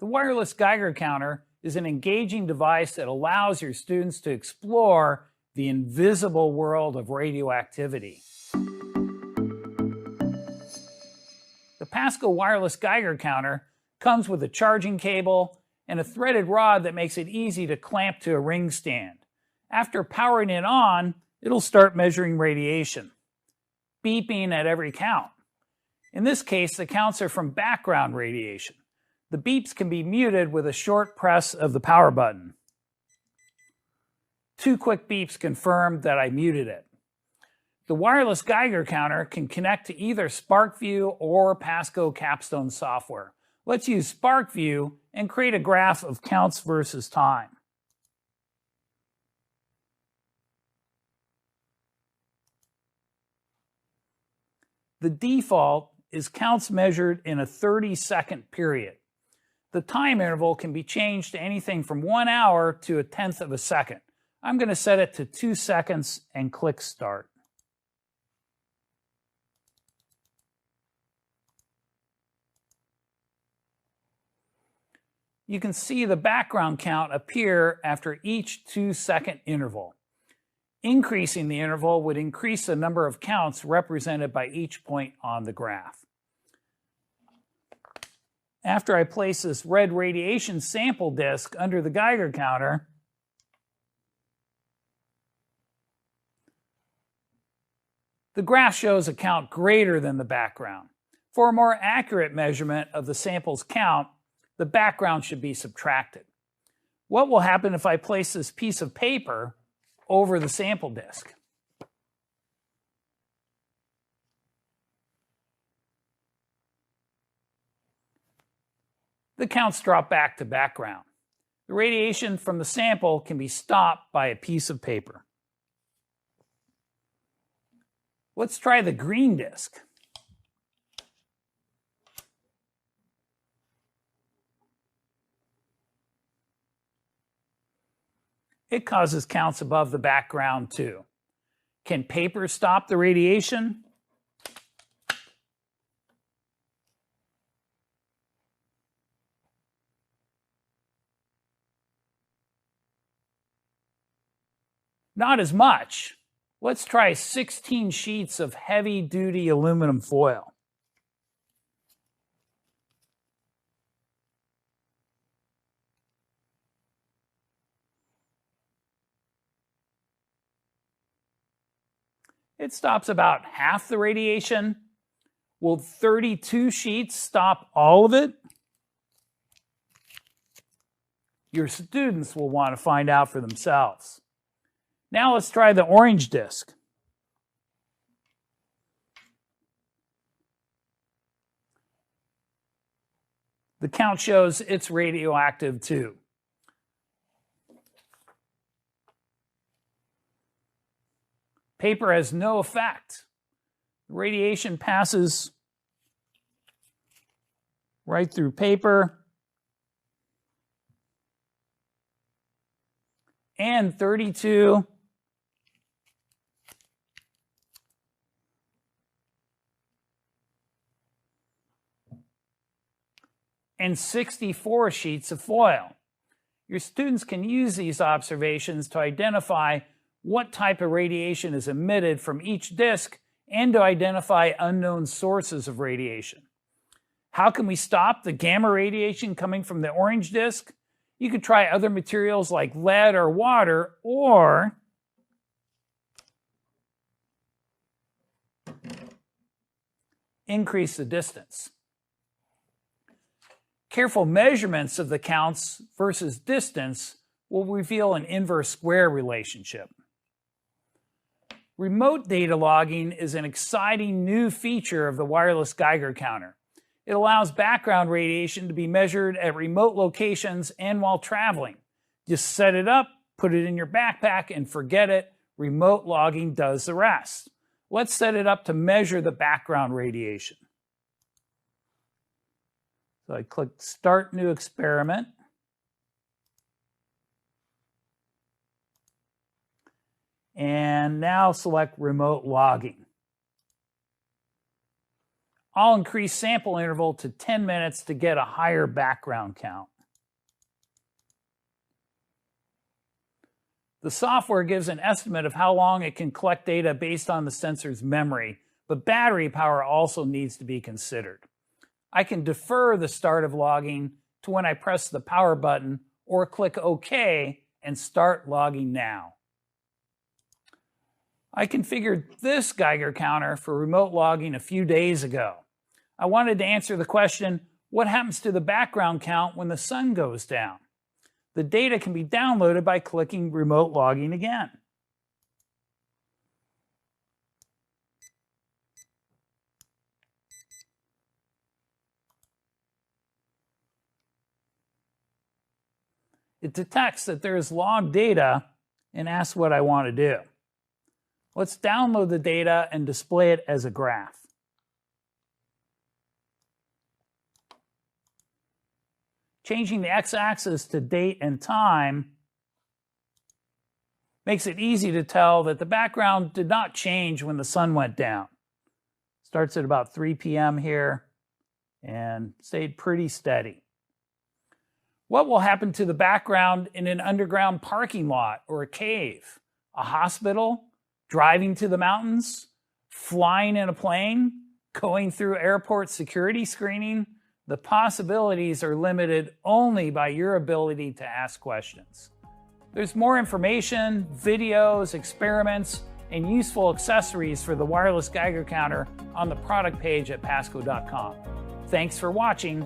The wireless Geiger counter is an engaging device that allows your students to explore the invisible world of radioactivity. The PASCO wireless Geiger counter comes with a charging cable and a threaded rod that makes it easy to clamp to a ring stand. After powering it on, it'll start measuring radiation, beeping at every count. In this case, the counts are from background radiation. The beeps can be muted with a short press of the power button. 2 quick beeps confirm that I muted it. The wireless Geiger counter can connect to either SparkView or PASCO Capstone software. Let's use SparkView and create a graph of counts versus time. The default is counts measured in a 30-second period. The time interval can be changed to anything from 1 hour to 1/10 of a second. I'm going to set it to 2 seconds and click Start. You can see the background count appear after each 2-second interval. Increasing the interval would increase the number of counts represented by each point on the graph. After I place this red radiation sample disk under the Geiger counter, the graph shows a count greater than the background. For a more accurate measurement of the sample's count, the background should be subtracted. What will happen if I place this piece of paper over the sample disk? The counts drop back to background. The radiation from the sample can be stopped by a piece of paper. Let's try the green disk. It causes counts above the background too. Can paper stop the radiation? Not as much. Let's try 16 sheets of heavy-duty aluminum foil. It stops about half the radiation. Will 32 sheets stop all of it? Your students will want to find out for themselves. Now let's try the orange disk. The count shows it's radioactive too. Paper has no effect. The radiation passes right through paper. And 32 and 64 sheets of foil. Your students can use these observations to identify what type of radiation is emitted from each disk and to identify unknown sources of radiation. How can we stop the gamma radiation coming from the orange disk? You could try other materials like lead or water, or increase the distance. Careful measurements of the counts versus distance will reveal an inverse square relationship. Remote data logging is an exciting new feature of the wireless Geiger counter. It allows background radiation to be measured at remote locations and while traveling. Just set it up, put it in your backpack, and forget it. Remote logging does the rest. Let's set it up to measure the background radiation. So I click Start New Experiment. And now select Remote Logging. I'll increase sample interval to 10 minutes to get a higher background count. The software gives an estimate of how long it can collect data based on the sensor's memory, but battery power also needs to be considered. I can defer the start of logging to when I press the power button or click OK and start logging now. I configured this Geiger counter for remote logging a few days ago. I wanted to answer the question, what happens to the background count when the sun goes down? The data can be downloaded by clicking Remote Logging again. It detects that there is logged data and asks what I want to do. Let's download the data and display it as a graph. Changing the x-axis to date and time makes it easy to tell that the background did not change when the sun went down. Starts at about 3 p.m. here and stayed pretty steady. What will happen to the background in an underground parking lot or a cave, a hospital, driving to the mountains, flying in a plane, going through airport security screening? The possibilities are limited only by your ability to ask questions. There's more information, videos, experiments, and useful accessories for the wireless Geiger counter on the product page at pasco.com. Thanks for watching.